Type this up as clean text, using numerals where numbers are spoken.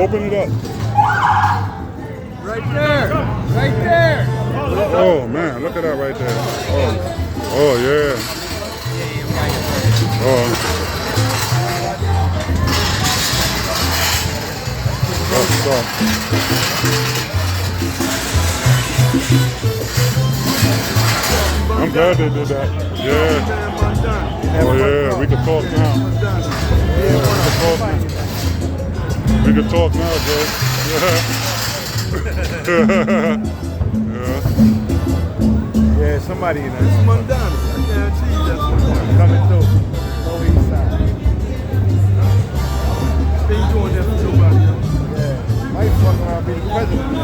Open it up. Right there. Right there. Oh man, look at that right there. Oh yeah. Oh. That's tough. I'm glad they did that. Yeah. Oh yeah, we can talk now. We can talk now, bro. Yeah. Yeah, somebody in there. It's Mondani. I guarantee you that's Mondani. Coming through. Go inside. They doing that for nobody else. Yeah. Might fuck around be the president.